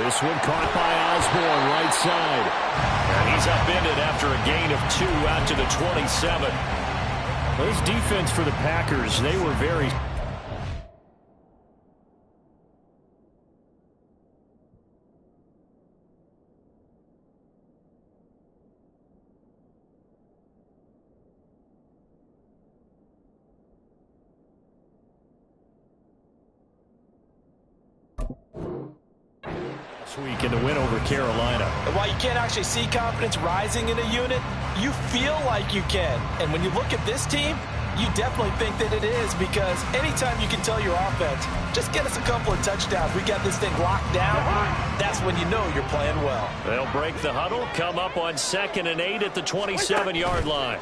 This one caught by Osborne, right side. And he's upended after a gain of 2 out to the 27. This defense for the Packers, they were very... week in the win over Carolina. And while you can't actually see confidence rising in a unit, you feel like you can. And when you look at this team, you definitely think that it is, because anytime you can tell your offense, just get us a couple of touchdowns, we got this thing locked down, that's when you know you're playing well. They'll break the huddle, come up on 2nd and 8 at the 27-yard line.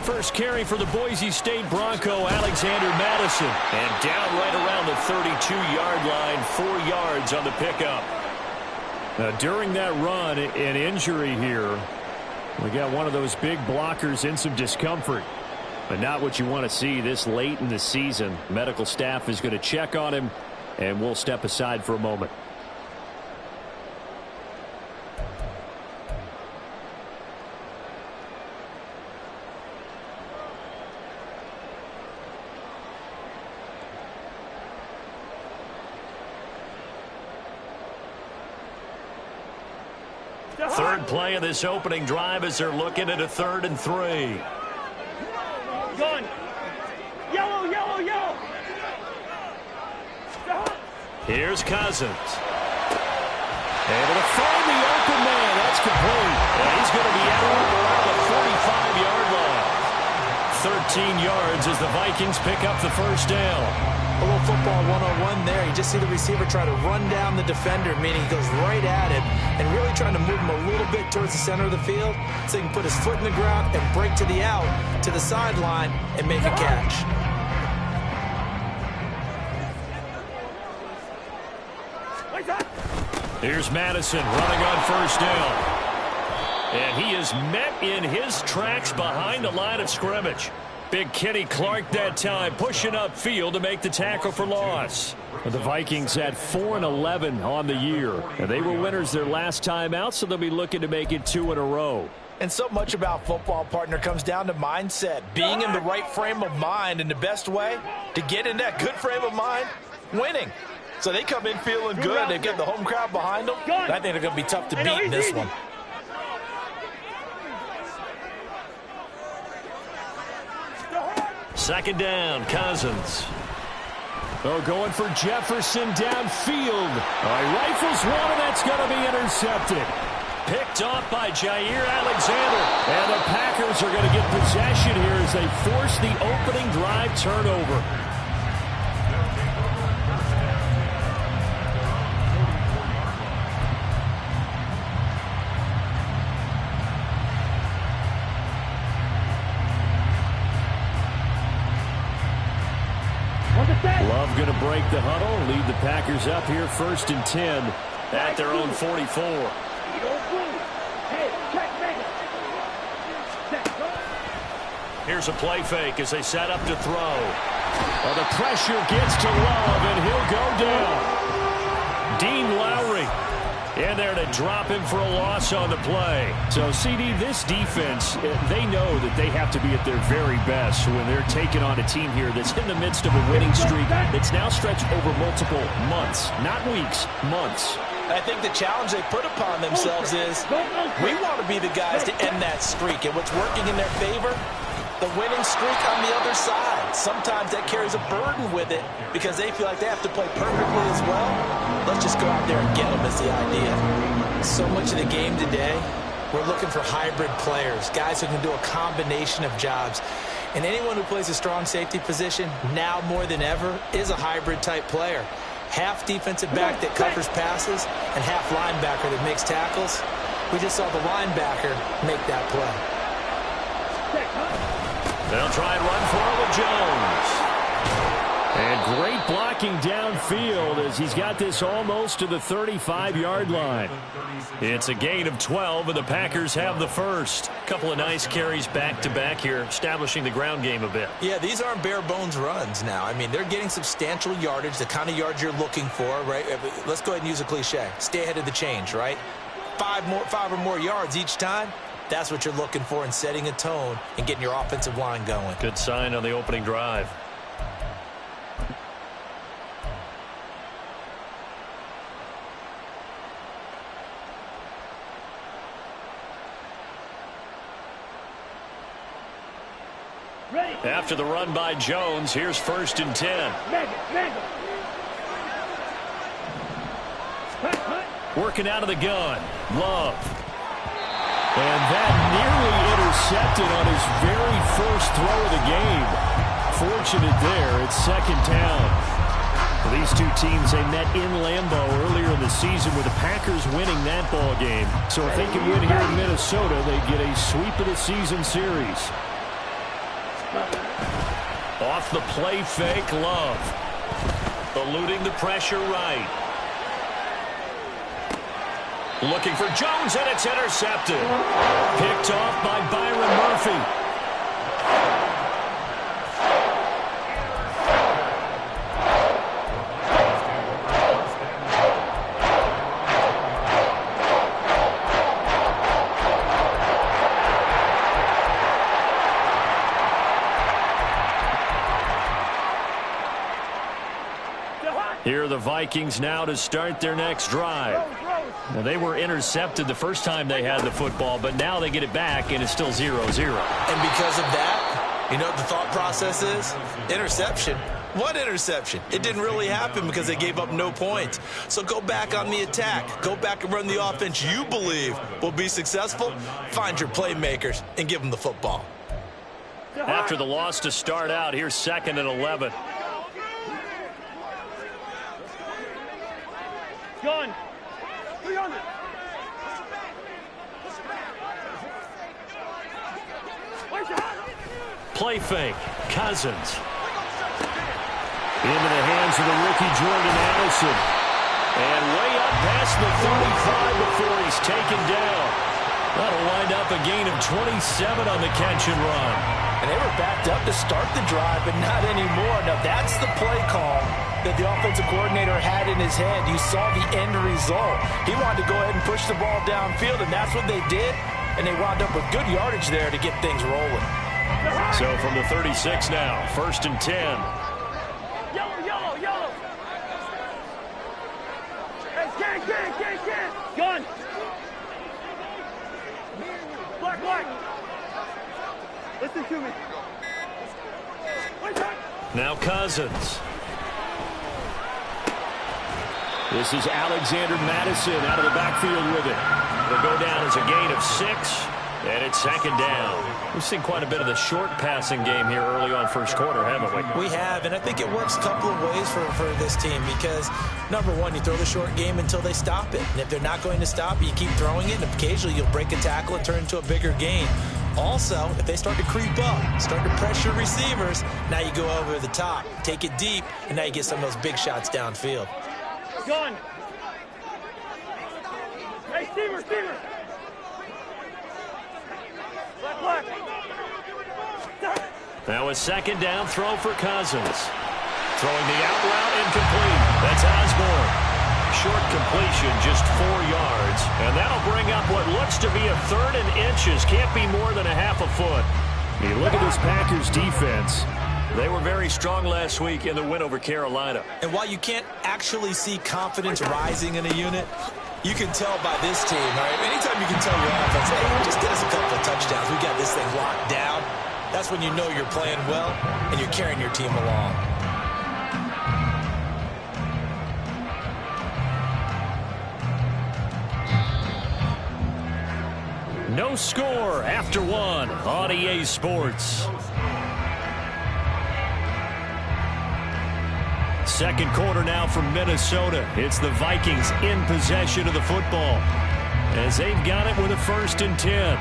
First carry for the Boise State Bronco, Alexander Madison. And down right around the 32-yard line, 4 yards on the pickup. During that run, an injury here. We got one of those big blockers in some discomfort. But not what you want to see this late in the season. Medical staff is going to check on him, and we'll step aside for a moment. Third play of this opening drive as they're looking at a 3rd and 3. Gone. Yellow, yellow, yellow. Here's Cousins. Able to find the open man. That's complete. And he's going to be out around the 45-yard line. 13 yards as the Vikings pick up the first down. A little football 101 there. You just see the receiver try to run down the defender, meaning he goes right at him and really trying to move him a little bit towards the center of the field so he can put his foot in the ground and break to the out, to the sideline, and make a catch. Here's Madison running on first down. And he is met in his tracks behind the line of scrimmage. Big Kenny Clark that time, pushing upfield to make the tackle for loss. The Vikings had 4-11 on the year. And they were winners their last time out, so they'll be looking to make it 2 in a row. And so much about football, partner, comes down to mindset. Being in the right frame of mind, and the best way to get in that good frame of mind, winning. So they come in feeling good. They've got the home crowd behind them. I think they're going to be tough to beat in this one. Second down, Cousins. Oh, going for Jefferson downfield. He rifles one, and that's going to be intercepted. Picked off by Jair Alexander. And the Packers are going to get possession here as they force the opening drive turnover. Love going to break the huddle, lead the Packers up here 1st and 10 at their own 44. Here's a play fake as they set up to throw. Well, the pressure gets to Love, and he'll go down. Dean Lowry in there to drop him for a loss on the play. So, CD, this defense, they know that they have to be at their very best when they're taking on a team here that's in the midst of a winning streak that's now stretched over multiple months, not weeks, months. I think the challenge they put upon themselves is we want to be the guys to end that streak. And what's working in their favor? The winning streak on the other side. Sometimes that carries a burden with it because they feel like they have to play perfectly as well. Let's just go out there and get them is the idea. So much of the game today, we're looking for hybrid players, guys who can do a combination of jobs. And anyone who plays a strong safety position, now more than ever, is a hybrid type player. Half defensive back that covers passes and half linebacker that makes tackles. We just saw the linebacker make that play. They'll try and run for it with Jones. And great blocking downfield as he's got this almost to the 35-yard line. It's a gain of 12, and the Packers have the first. Couple of nice carries back-to-back here, establishing the ground game a bit. Yeah, these aren't bare-bones runs now. I mean, they're getting substantial yardage, the kind of yards you're looking for, right? Let's go ahead and use a cliche. Stay ahead of the change, right? Five or more yards each time. That's what you're looking for in setting a tone and getting your offensive line going. Good sign on the opening drive. After the run by Jones, here's 1st and 10. Working out of the gun. Love. And that nearly intercepted on his very first throw of the game. Fortunate there. It's 2nd down. These two teams, they met in Lambeau earlier in the season with the Packers winning that ball game. So if they can win here in Minnesota, they get a sweep of the season series. Off the play fake, Love. Eluding the pressure right. Looking for Jones, and it's intercepted. Picked off by Byron Murphy. Here are the Vikings now to start their next drive. Now, they were intercepted the first time they had the football, but now they get it back, and it's still 0-0. And because of that, you know what the thought process is? Interception. What interception? It didn't really happen because they gave up no points. So go back on the attack. Go back and run the offense you believe will be successful. Find your playmakers and give them the football. After the loss to start out, here's 2nd and 11. Gun. Play fake. Cousins. Into the hands of the rookie Jordan Addison. And way up past the 35 before he's taken down. That'll wind up a gain of 27 on the catch and run. And they were backed up to start the drive, but not anymore. Now that's the play call that the offensive coordinator had in his head. You saw the end result. He wanted to go ahead and push the ball downfield, and that's what they did. And they wound up with good yardage there to get things rolling. So from the 36 now, 1st and 10. Yellow. Hey, gun. Black. Listen to me. Now Cousins. This is Alexander Madison out of the backfield with it. It'll go down as a gain of 6, and it's 2nd down. We've seen quite a bit of the short passing game here early on first quarter, haven't we? We have, and I think it works a couple of ways for this team because, number one, you throw the short game until they stop it. And if they're not going to stop it, you keep throwing it, and occasionally you'll break a tackle and turn into a bigger gain. Also, if they start to creep up, start to pressure receivers, now you go over the top, take it deep, and now you get some of those big shots downfield. Gun. Hey, Steamer. Black. Now a 2nd down throw for Cousins. Throwing the out route incomplete. That's Osborne. Short completion, just 4 yards. And that'll bring up what looks to be a 3rd and inches. Can't be more than a half a foot. You look at this Packers defense. They were very strong last week in the win over Carolina. And while you can't actually see confidence rising in a unit, you can tell by this team, right? Anytime you can tell your offense, hey, just get us a couple of touchdowns. We got this thing locked down. That's when you know you're playing well and you're carrying your team along. No score after 1 on EA Sports. 2nd quarter now from Minnesota. It's the Vikings in possession of the football as they've got it with a 1st and 10.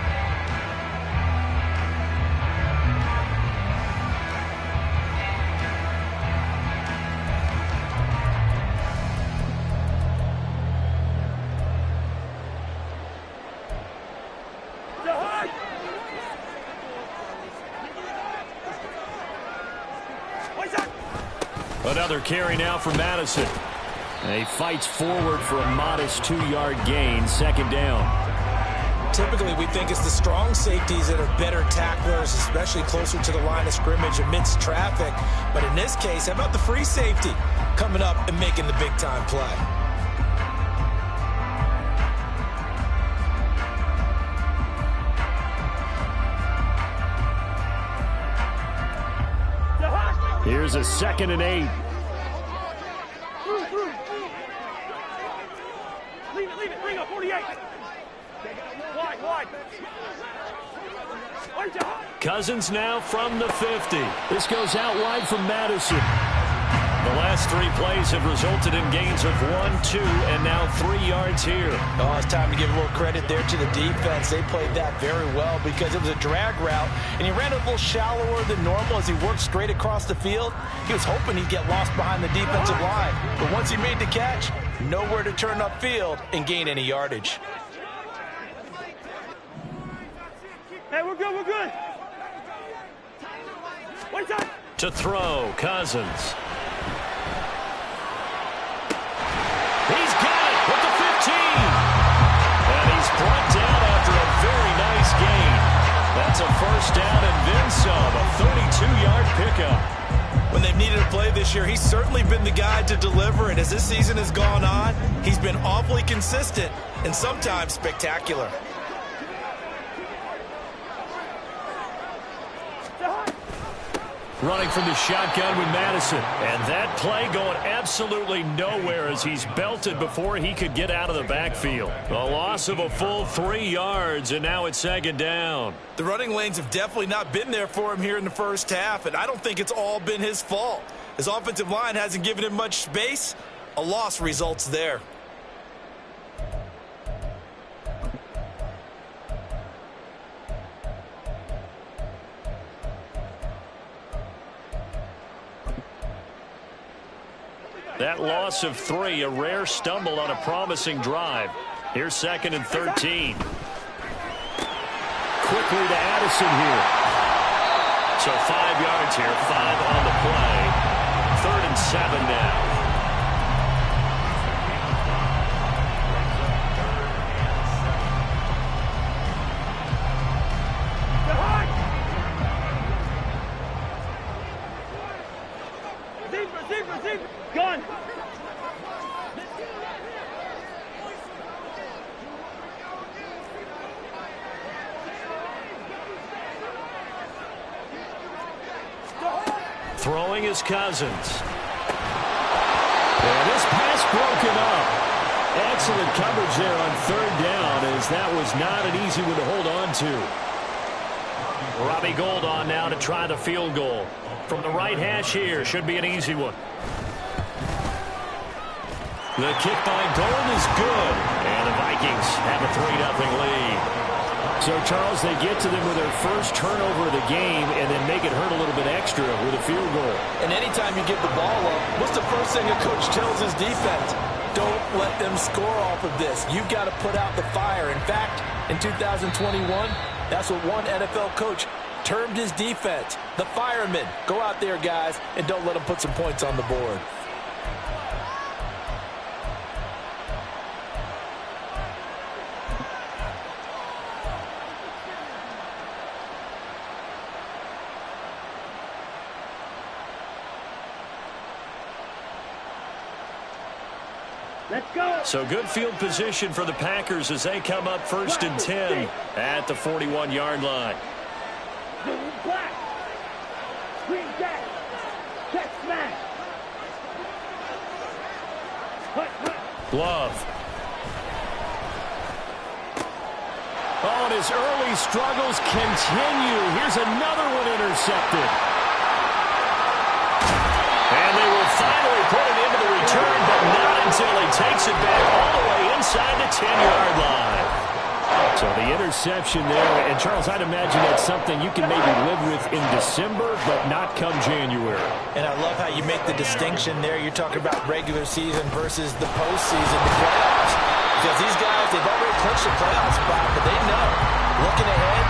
Another carry now for Madison. And he fights forward for a modest 2-yard gain, second down. Typically, we think it's the strong safeties that are better tacklers, especially closer to the line of scrimmage amidst traffic. But in this case, how about the free safety coming up and making the big-time play? Here's a 2nd and 8. Leave it, bring up 48. Wide. Cousins now from the 50. This goes out wide from Madison. The last 3 plays have resulted in gains of 1, 2, and now 3 yards here. Oh, it's time to give a little credit there to the defense. They played that very well because it was a drag route, and he ran a little shallower than normal as he worked straight across the field. He was hoping he'd get lost behind the defensive line, but once he made the catch, nowhere to turn upfield and gain any yardage. Hey, we're good. One time. To throw, Cousins. He's got it with the 15. And he's brought down after a very nice gain. That's a first down and then some, a 32-yard pickup. When they've needed a play this year, he's certainly been the guy to deliver, and as this season has gone on, he's been awfully consistent and sometimes spectacular. Running from the shotgun with Madison. And that play going absolutely nowhere as he's belted before he could get out of the backfield. A loss of a full 3 yards, and now it's 2nd down. The running lanes have definitely not been there for him here in the first half, and I don't think it's all been his fault. His offensive line hasn't given him much space. A loss results there. That loss of 3, a rare stumble on a promising drive. Here's 2nd and 13. Quickly to Addison here. So 5 yards here, 5 on the play. 3rd and 7 now. Zebra. Gun. Throwing is Cousins. And this pass broken up. Excellent coverage there on 3rd down, as that was not an easy one to hold on to. Robbie Gould on now to try the field goal. From the right hash here, should be an easy one. The kick by Gould is good, and the Vikings have a 3-0 lead. So, Charles, they get to them with their first turnover of the game and then make it hurt a little bit extra with a field goal. And anytime you give the ball up, what's the first thing a coach tells his defense? Don't let them score off of this. You've got to put out the fire. In fact, in 2021, that's what one NFL coach termed his defense. The firemen. Go out there, guys, and don't let them put some points on the board. Let's go. So good field position for the Packers as they come up 1st and 10 at the 41-yard line. Black. Green jack. Check smash. Love. Oh, and his early struggles continue. Here's another one intercepted. And they will finally put it into the return, but not until he takes it back all the way inside the 10-yard line. So the interception there, and Charles, I'd imagine that's something you can maybe live with in December, but not come January. And I love how you make the distinction there. You're talking about regular season versus the postseason, the playoffs. Because these guys, they've already clinched a playoff spot, but they know, looking ahead,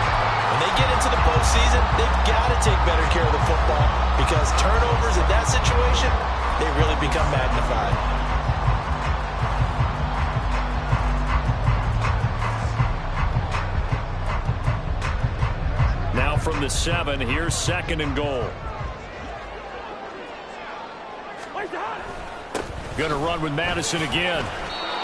when they get into the postseason, they've got to take better care of the football because turnovers in that situation, they really become magnified. Now from the 7, here's 2nd and goal. Going to run with Madison again.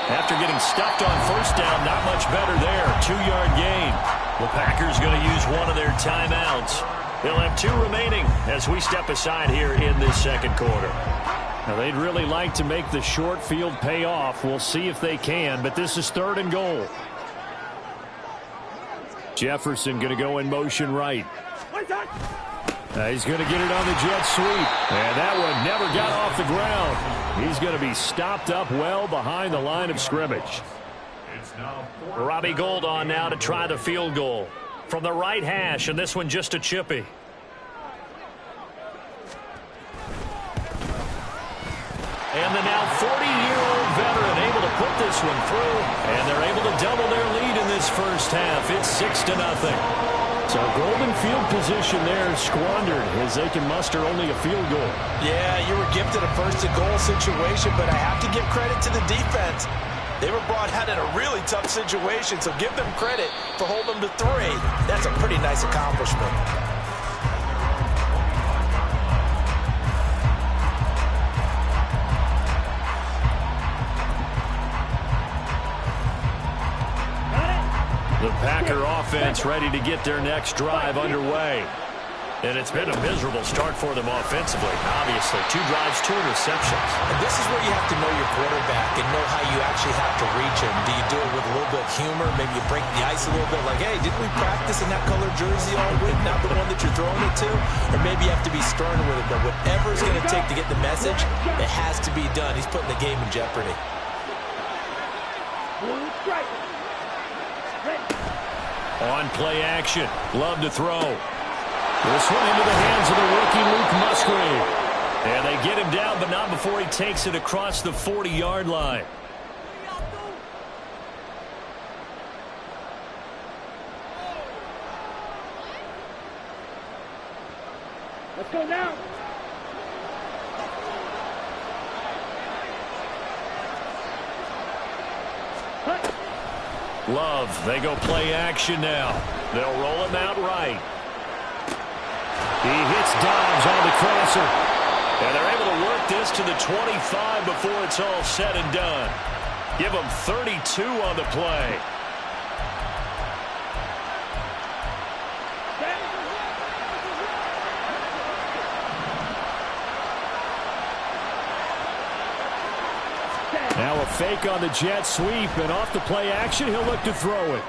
After getting stuffed on 1st down, not much better there. 2-yard gain. The Packers going to use one of their timeouts. They'll have 2 remaining as we step aside here in this 2nd quarter. Now, they'd really like to make the short field pay off. We'll see if they can, but this is 3rd and goal. Jefferson going to go in motion right. He's going to get it on the jet sweep. And that one never got off the ground. He's going to be stopped up well behind the line of scrimmage. Robbie Gould on now to try the field goal. From the right hash, and this one just a chippy. And the now 40-year-old veteran able to put this one through. And they're able to double their lead in this first half. It's 6-0. So golden field position there squandered as they can muster only a field goal. Yeah, you were gifted a 1st and goal situation, but I have to give credit to the defense. They were brought out in a really tough situation, so give them credit for holding them to 3. That's a pretty nice accomplishment. The Packer offense ready to get their next drive underway. And it's been a miserable start for them offensively. Obviously, 2 drives, 2 interceptions. And this is where you have to know your quarterback and know how you actually have to reach him. Do you do it with a little bit of humor? Maybe you break the ice a little bit like, hey, didn't we practice in that color jersey all week, not the one that you're throwing it to? Or maybe you have to be stern with it. But whatever it's going to take to get the message, it has to be done. He's putting the game in jeopardy. On play action. Love to throw. This one into the hands of the rookie Luke Musgrave. And they get him down, but not before he takes it across the 40-yard line. Let's go now. Love, they go play action now. They'll roll him out right. He hits Dobbs on the crosser. And they're able to work this to the 25 before it's all said and done. Give them 32 on the play. Now a fake on the jet sweep, and off the play action, he'll look to throw it.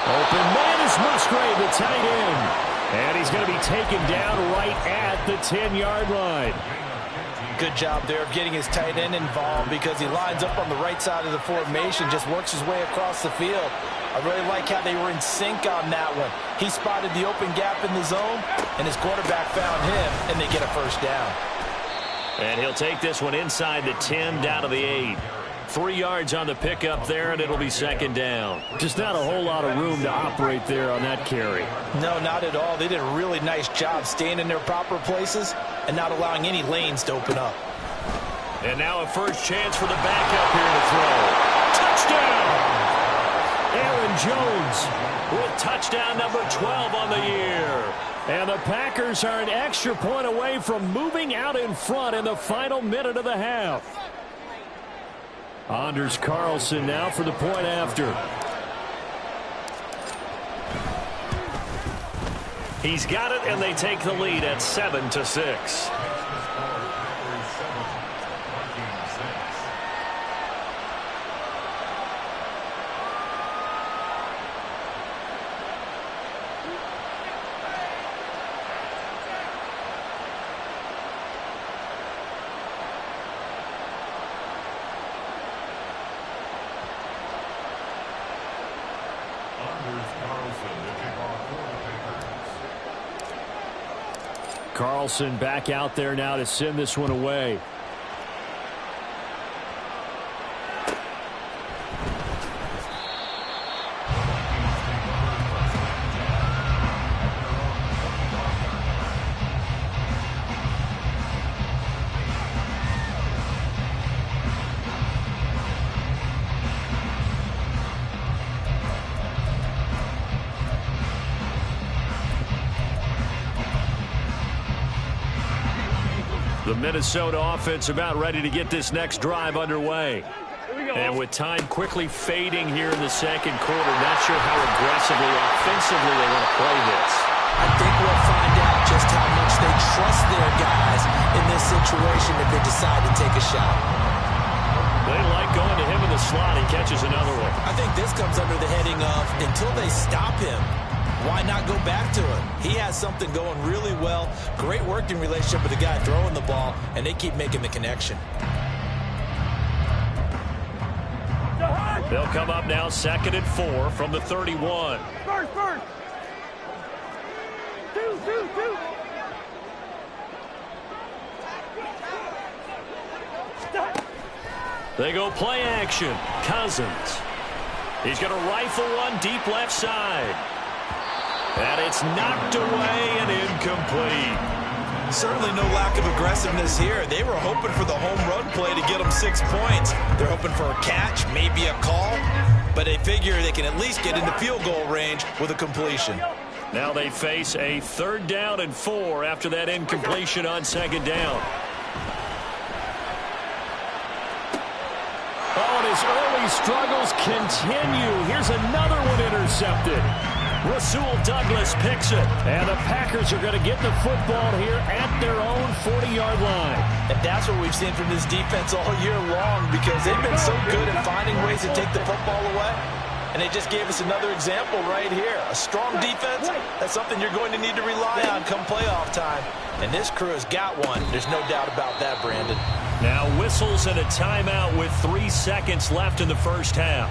Open man is Musgrave, the tight end. And he's going to be taken down right at the 10-yard line. Good job there of getting his tight end involved because he lines up on the right side of the formation, just works his way across the field. I really like how they were in sync on that one. He spotted the open gap in the zone, and his quarterback found him, and they get a 1st down. And he'll take this one inside the 10 down to the 8. 3 yards on the pickup there, and it'll be 2nd down. Just not a whole lot of room to operate there on that carry. No, not at all. They did a really nice job staying in their proper places and not allowing any lanes to open up. And now a first chance for the backup here to throw. Touchdown! Aaron Jones with touchdown number 12 on the year. And the Packers are an extra point away from moving out in front in the final minute of the half. Anders Carlson now for the point after. He's got it, and they take the lead at 7-6. Carlson back out there now to send this one away. Minnesota offense about ready to get this next drive underway. And with time quickly fading here in the second quarter, not sure how aggressively, offensively they want to play this. I think we'll find out just how much they trust their guys in this situation if they decide to take a shot. They like going to him in the slot. He catches another one. I think this comes under the heading of until they stop him, why not go back to him? He has something going really well. Great working relationship with the guy throwing the ball, and they keep making the connection. They'll come up now 2nd and 4 from the 31. First. Two. They go play action. Cousins. He's going to rifle one deep left side. And it's knocked away and incomplete. Certainly no lack of aggressiveness here. They were hoping for the home run play to get them 6 points. They're hoping for a catch, maybe a call, but they figure they can at least get into field goal range with a completion. Now they face a 3rd down and 4 after that incompletion on 2nd down. Oh, and his early struggles continue. Here's another one intercepted. Rasul Douglas picks it. And the Packers are going to get the football here at their own 40-yard line. And that's what we've seen from this defense all year long, because they've been so good at finding ways to take the football away. And they just gave us another example right here. A strong defense, that's something you're going to need to rely on come playoff time. And this crew has got one. There's no doubt about that, Brandon. Now whistles and a timeout with 3 seconds left in the first half.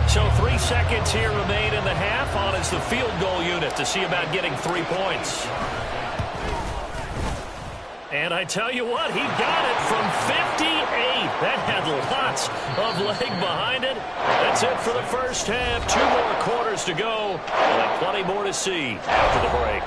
So 3 seconds here remain in the half. On is the field goal unit to see about getting 3 points. And I tell you what, he got it from 58. That had lots of leg behind it. That's it for the first half. 2 more quarters to go. And plenty more to see after the break.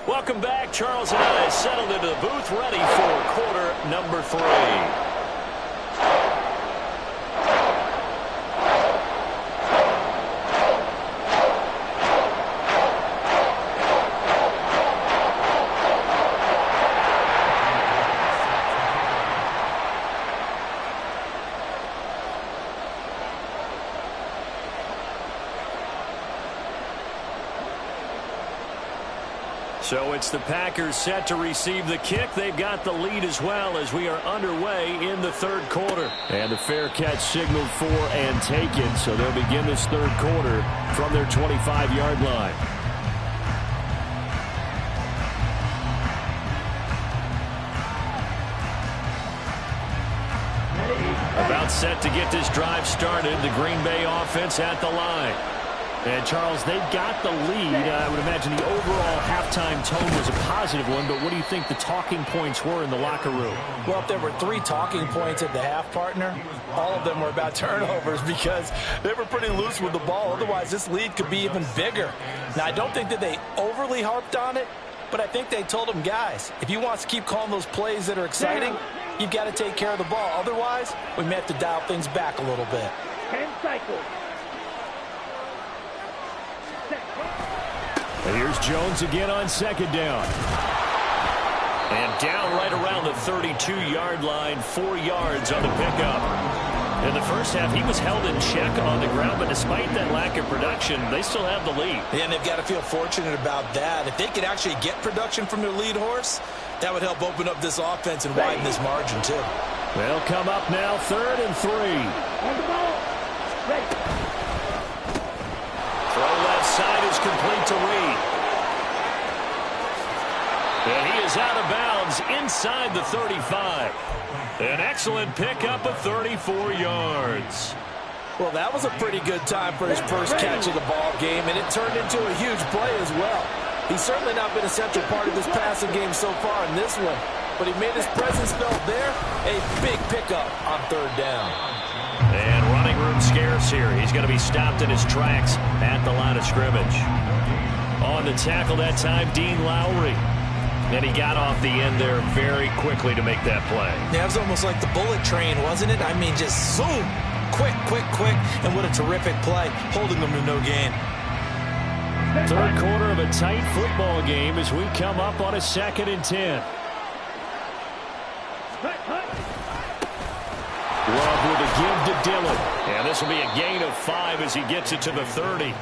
Welcome back. Charles and I settled into the booth, ready for quarter number 3. So it's the Packers set to receive the kick. They've got the lead as well as we are underway in the 3rd quarter. And the fair catch signaled for and taken. So they'll begin this 3rd quarter from their 25-yard line. About set to get this drive started. The Green Bay offense at the line. And, Charles, they've got the lead. I would imagine the overall halftime tone was a positive one, but what do you think the talking points were in the locker room? Well, if there were 3 talking points at the half, partner, all of them were about turnovers because they were pretty loose with the ball. Otherwise, this lead could be even bigger. Now, I don't think that they overly harped on it, but I think they told them, guys, if you want to keep calling those plays that are exciting, you've got to take care of the ball. Otherwise, we may have to dial things back a little bit. 10 cycles. And here's Jones again on 2nd down. And down right around the 32-yard line, 4 yards on the pickup. In the first half, he was held in check on the ground, but despite that lack of production, they still have the lead. Yeah, and they've got to feel fortunate about that. If they could actually get production from their lead horse, that would help open up this offense and widen this margin, too. They'll come up now 3rd and 3. On the ball. Ready. Throw left side is complete to Reed. And he is out of bounds inside the 35. An excellent pickup of 34 yards. Well, that was a pretty good time for his first catch of the ball game, and it turned into a huge play as well. He's certainly not been a central part of this passing game so far in this one, but he made his presence felt there. A big pickup on third down. And running room scarce here. He's going to be stopped in his tracks at the line of scrimmage. On the tackle that time, Dean Lowry. And he got off the end there very quickly to make that play. Yeah, it was almost like the bullet train, wasn't it? I mean, just zoom. Quick, quick, quick. And what a terrific play, holding them to no gain. Third quarter of a tight football game as we come up on a 2nd and 10. Love with a give to Dillon. And this will be a gain of 5 as he gets it to the 30.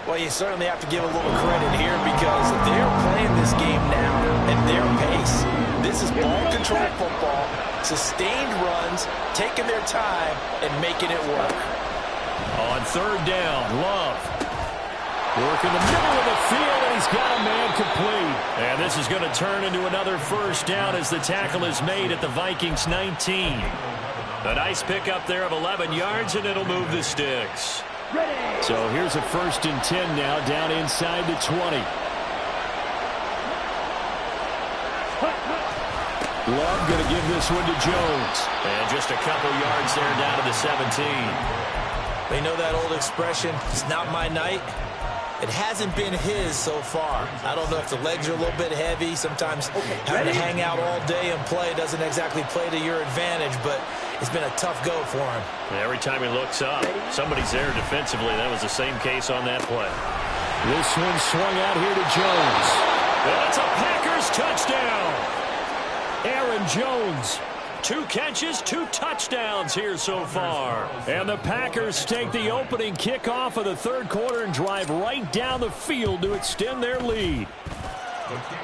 Well, you certainly have to give a little credit here because they're playing this game now at their pace. This is ball control football, sustained runs, taking their time, and making it work. On third down, Love. Work in the middle of the field, and he's got a man complete. And this is going to turn into another first down as the tackle is made at the Vikings 19. A nice pickup there of 11 yards, and it'll move the sticks. So here's a 1st and 10 now, down inside the 20. Love going to give this one to Jones. And just a couple yards there down to the 17. They know that old expression, it's not my night. It hasn't been his so far. I don't know if the legs are a little bit heavy. Sometimes having to hang out all day and play doesn't exactly play to your advantage, but it's been a tough go for him. Every time he looks up, somebody's there defensively. That was the same case on that play. This one swung out here to Jones. That's a Packers touchdown. Aaron Jones. 2 catches, 2 touchdowns here so far. And the Packers take the opening kickoff of the third quarter and drive right down the field to extend their lead.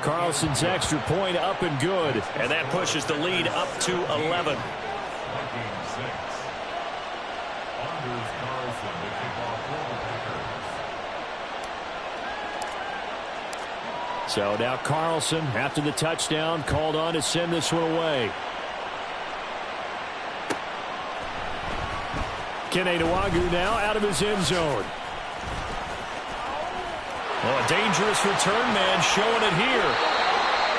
Carlson's extra point up and good. And that pushes the lead up to 11. So now Carlson, after the touchdown, called on to send this one away. Kene Nwagu now out of his end zone. Well, a dangerous return man showing it here.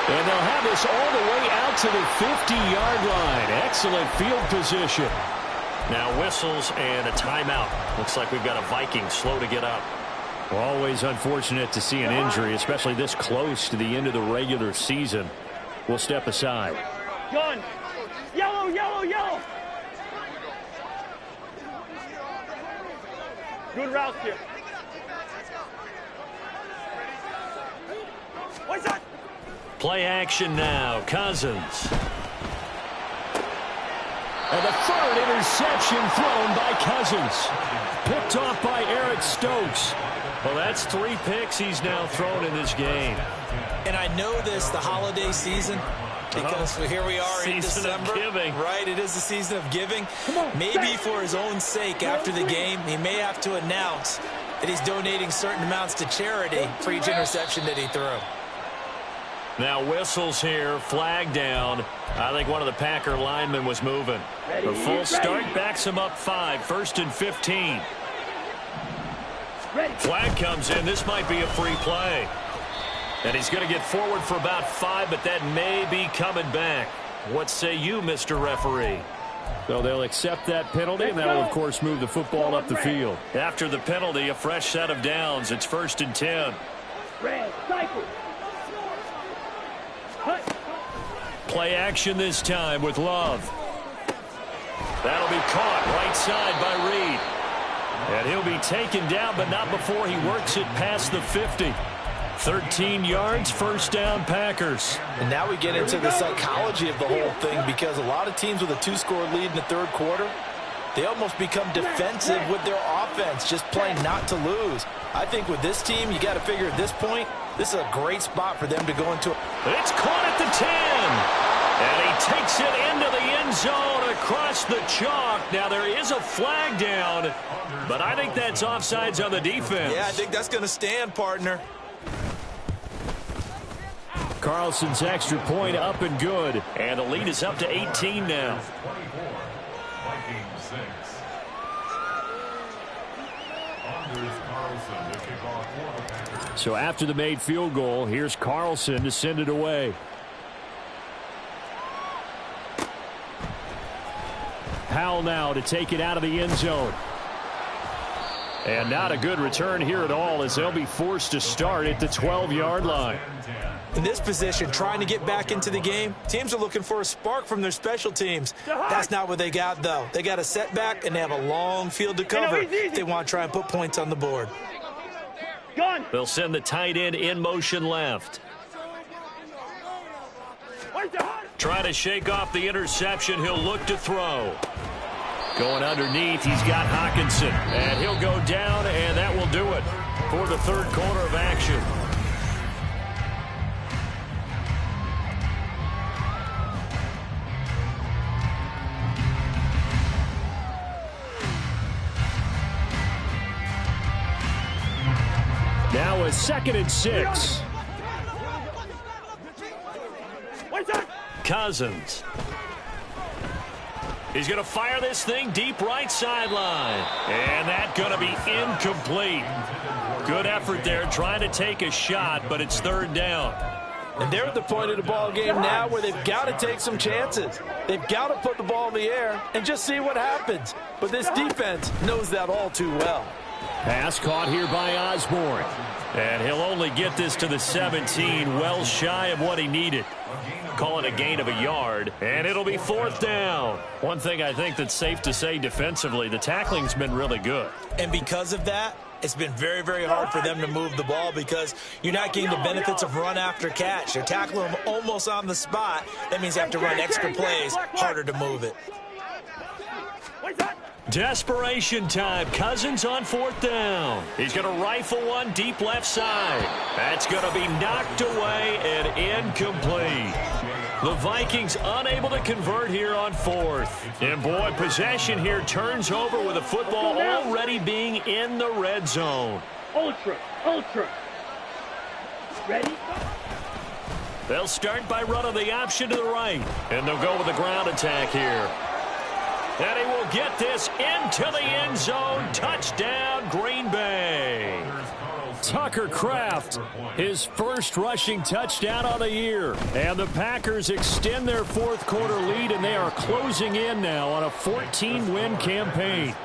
And they'll have this all the way out to the 50-yard line. Excellent field position. Now whistles and a timeout. Looks like we've got a Viking slow to get up. Always unfortunate to see an injury, especially this close to the end of the regular season. We'll step aside. Gun. Yellow, yellow, yellow. Good route here. What's that? Play action now. Cousins. And the 3rd interception thrown by Cousins. Picked off by Eric Stokes. Well, that's 3 picks he's now thrown in this game. And I know this, the holiday season, because here we are in December. Of giving. Right, it is the season of giving. Maybe for his own sake after the game, he may have to announce that he's donating certain amounts to charity for each interception that he threw. Now whistles here, flag down. I think one of the Packer linemen was moving. The full start backs him up 5, 1st and 15. Flag comes in. This might be a free play. And he's going to get forward for about 5, but that may be coming back. What say you, Mr. Referee? So they'll accept that penalty, and that'll, of course, move the football up the field. After the penalty, a fresh set of downs. It's 1st and 10. Red, cycle. Play action this time with Love. That'll be caught right side by Reed. And he'll be taken down, but not before he works it past the 50. 13 yards, 1st down Packers. And now we get into the psychology of the whole thing, because a lot of teams with a 2-score lead in the third quarter, they almost become defensive with their offense, just playing not to lose. I think with this team, you got to figure at this point, this is a great spot for them to go into. It's caught at the 10. And he takes it into the end zone across the chalk. Now there is a flag down, but I think that's offsides on the defense. Yeah, I think that's going to stand, partner. Carlson's extra point up and good. And the lead is up to 18 now. So after the made field goal, here's Carlson to send it away. Powell now to take it out of the end zone. And not a good return here at all, as they'll be forced to start at the 12-yard line. In this position, trying to get back into the game, teams are looking for a spark from their special teams. That's not what they got, though. They got a setback, and they have a long field to cover if they want to try and put points on the board. They'll send the tight end in motion left. Trying to shake off the interception. He'll look to throw. Going underneath, he's got Hawkinson. And he'll go down, and that will do it for the third quarter of action. Now a 2nd and 6. Cousins. He's going to fire this thing deep right sideline. And that's going to be incomplete. Good effort there trying to take a shot, but it's 3rd down. And they're at the point of the ball game now where they've got to take some chances. They've got to put the ball in the air and just see what happens. But this defense knows that all too well. Pass caught here by Osborne. And he'll only get this to the 17, well shy of what he needed. Call it a gain of a yard, and it'll be 4th down. One thing I think that's safe to say defensively, the tackling's been really good. And because of that, it's been very, very hard for them to move the ball because you're not getting the benefits of run after catch. You're tackling them almost on the spot. That means you have to run extra plays, harder to move it. Desperation time. Cousins on 4th down. He's going to rifle one deep left side. That's going to be knocked away and incomplete. The Vikings unable to convert here on 4th. And boy, possession here turns over with the football already being in the red zone. Ultra. Ready? They'll start by running the option to the right. And they'll go with the ground attack here. And he will get this into the end zone. Touchdown, Green Bay. Tucker Kraft, his first rushing touchdown on the year. And the Packers extend their 4th quarter lead, and they are closing in now on a 14-win campaign.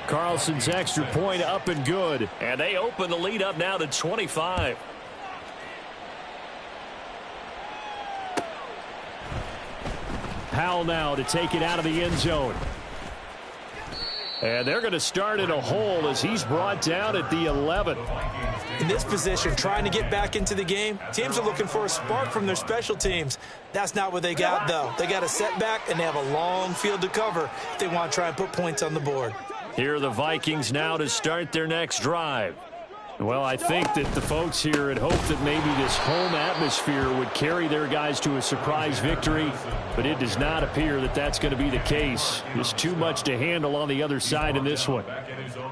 Carlson's extra point up and good. And they open the lead up now to 25. Powell now to take it out of the end zone. And they're going to start in a hole as he's brought down at the 11. In this position, trying to get back into the game, teams are looking for a spark from their special teams. That's not what they got, though. They got a setback, and they have a long field to cover if they want to try and put points on the board. Here are the Vikings now to start their next drive. Well, I think that the folks here had hoped that maybe this home atmosphere would carry their guys to a surprise victory, but it does not appear that that's going to be the case. There's too much to handle on the other side in this one.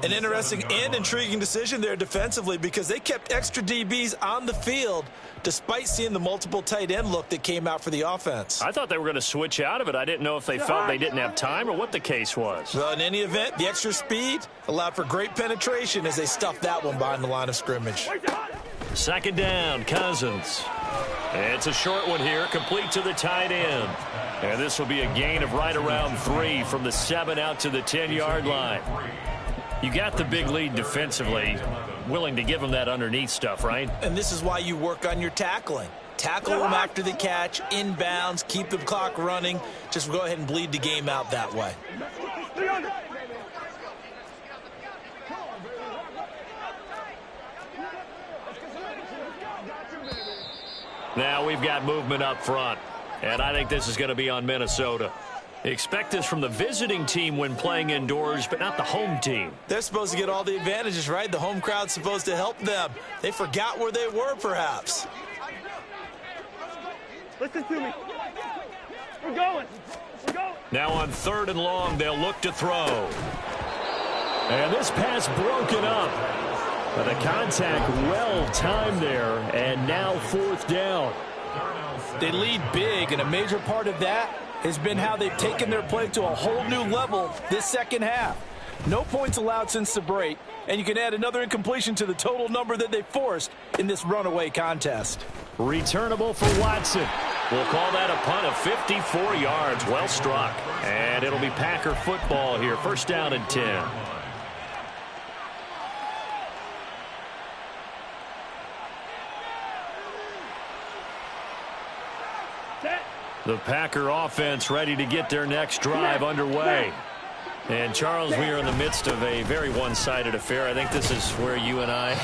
An interesting and intriguing decision there defensively because they kept extra DBs on the field despite seeing the multiple tight end look that came out for the offense. I thought they were going to switch out of it. I didn't know if they felt they didn't have time or what the case was. Well, in any event, the extra speed allowed for great penetration as they stuffed that one behind the line of scrimmage. 2nd down, Cousins. It's a short one here, complete to the tight end. And this will be a gain of right around 3 from the 7 out to the 10-yard line. You got the big lead defensively, willing to give them that underneath stuff, right? And this is why you work on your tackling. Tackle them after the catch, inbounds, keep the clock running. Just go ahead and bleed the game out that way. Now we've got movement up front, and I think this is going to be on Minnesota. Expect this from the visiting team when playing indoors, but not the home team. They're supposed to get all the advantages, right? The home crowd's supposed to help them. They forgot where they were, perhaps. Listen to me. We're going. Now on 3rd and long, they'll look to throw. And this pass broken up. But the contact well-timed there, and now 4th down. They lead big, and a major part of that has been how they've taken their play to a whole new level this second half. No points allowed since the break, and you can add another incompletion to the total number that they forced in this runaway contest. Returnable for Watson. We'll call that a punt of 54 yards. Well struck. And it'll be Packer football here. First down and 10. The Packer offense ready to get their next drive underway. And, Charles, we are in the midst of a very one-sided affair. I think this is where you and I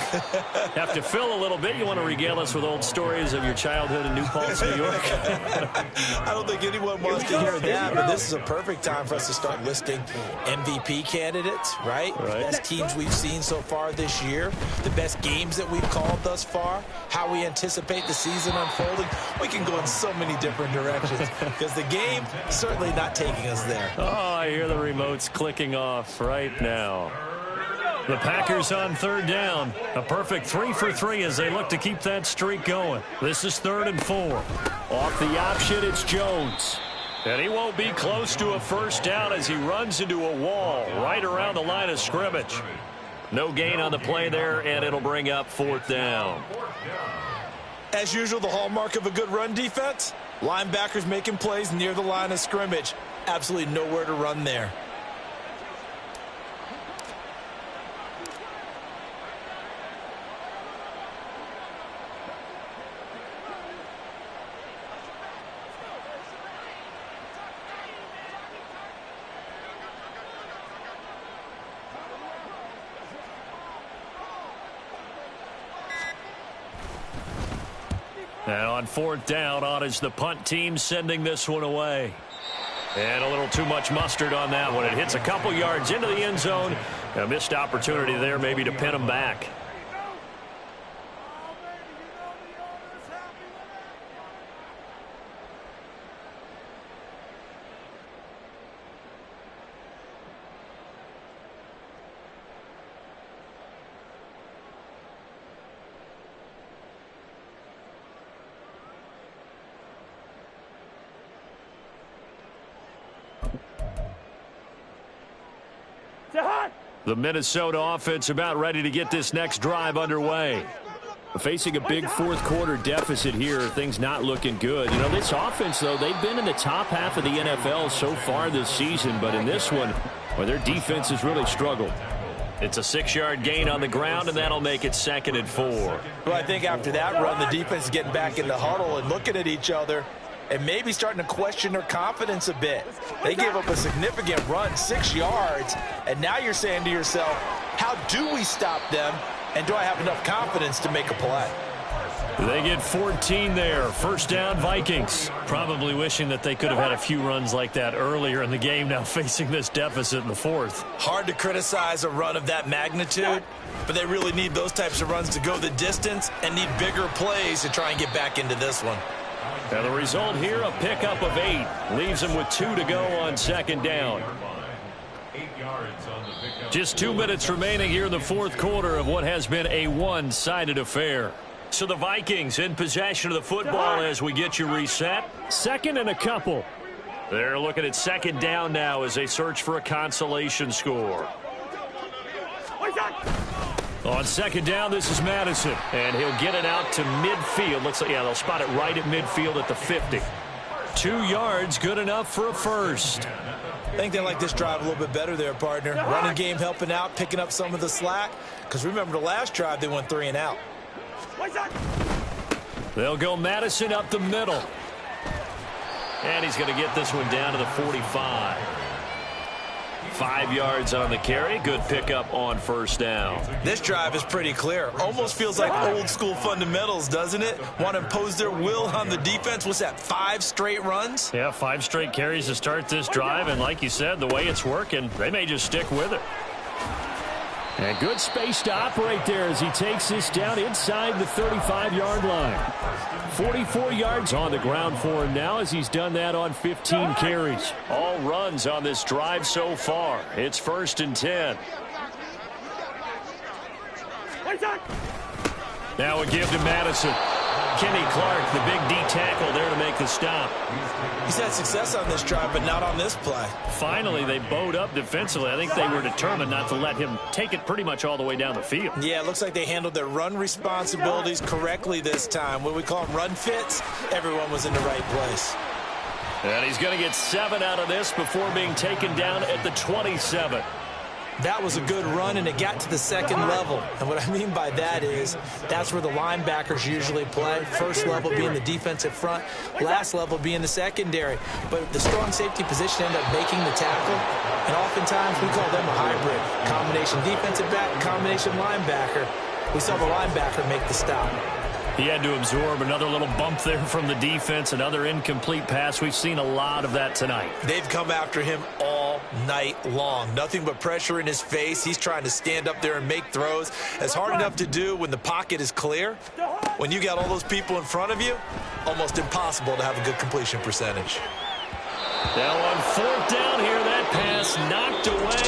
have to fill a little bit. You want to regale us with old stories of your childhood in New Paltz, New York? I don't think anyone wants to hear that, but this is a perfect time for us to start listing MVP candidates, right? The best teams we've seen so far this year, the best games that we've called thus far, how we anticipate the season unfolding. We can go in so many different directions because the game certainly not taking us there. Oh, I hear the remotes clicking off right now. The Packers on third down. A perfect 3 for 3 as they look to keep that streak going. This is 3rd and 4. Off the option, it's Jones. And he won't be close to a first down as he runs into a wall right around the line of scrimmage. No gain on the play there, and it'll bring up 4th down. As usual, the hallmark of a good run defense, linebackers making plays near the line of scrimmage. Absolutely nowhere to run there. And on 4th down, on is the punt team sending this one away. And a little too much mustard on that one. It hits a couple yards into the end zone. A missed opportunity there maybe to pin them back. The Minnesota offense about ready to get this next drive underway. Facing a big fourth quarter deficit here, things not looking good. You know, this offense, though, they've been in the top half of the NFL so far this season, but in this one, well, their defense has really struggled. It's a 6-yard gain on the ground, and that'll make it 2nd and 4. Well, I think after that run, the defense is getting back in the huddle and looking at each other and maybe starting to question their confidence a bit. They gave up a significant run, 6 yards, and now you're saying to yourself, how do we stop them, and do I have enough confidence to make a play? They get 14 there. First down, Vikings. Probably wishing that they could have had a few runs like that earlier in the game, now facing this deficit in the 4th. Hard to criticize a run of that magnitude, but they really need those types of runs to go the distance and need bigger plays to try and get back into this one. And the result here, a pickup of 8. Leaves them with 2 to go on 2nd down. Just 2 minutes remaining here in the 4th quarter of what has been a one-sided affair. So the Vikings in possession of the football as we get you reset. 2nd and a couple. They're looking at 2nd down now as they search for a consolation score. On 2nd down, this is Madison, and he'll get it out to midfield. Looks like, yeah, they'll spot it right at midfield at the 50. 2 yards, good enough for a first. I think they like this drive a little bit better there, partner. Running game helping out, picking up some of the slack. Because remember the last drive, they went 3 and out. They'll go Madison up the middle. And he's going to get this one down to the 45. 5 yards on the carry. Good pickup on first down. This drive is pretty clear. Almost feels like old school fundamentals, doesn't it? Want to impose their will on the defense. What's that, 5 straight runs? Yeah, 5 straight carries to start this drive. And like you said, the way it's working, they may just stick with it. And good space to operate there as he takes this down inside the 35-yard line. 44 yards on the ground for him now as he's done that on 15 carries. All runs on this drive so far. It's 1st and 10. Now a give to Madison. Kenny Clark, the big D tackle there to make the stop. He's had success on this drive, but not on this play. Finally, they bowed up defensively. I think they were determined not to let him take it pretty much all the way down the field. Yeah, it looks like they handled their run responsibilities correctly this time. What we call them run fits, everyone was in the right place. And he's going to get 7 out of this before being taken down at the 27. That was a good run, and it got to the second level. And what I mean by that is that's where the linebackers usually play. First level being the defensive front, last level being the secondary. But the strong safety position ended up making the tackle, and oftentimes we call them a hybrid. Combination defensive back, combination linebacker. We saw the linebacker make the stop. He had to absorb another little bump there from the defense, another incomplete pass. We've seen a lot of that tonight. They've come after him all night long. Nothing but pressure in his face. He's trying to stand up there and make throws. It's hard enough to do when the pocket is clear. When you got all those people in front of you, almost impossible to have a good completion percentage. Now on 4th down here, that pass knocked away.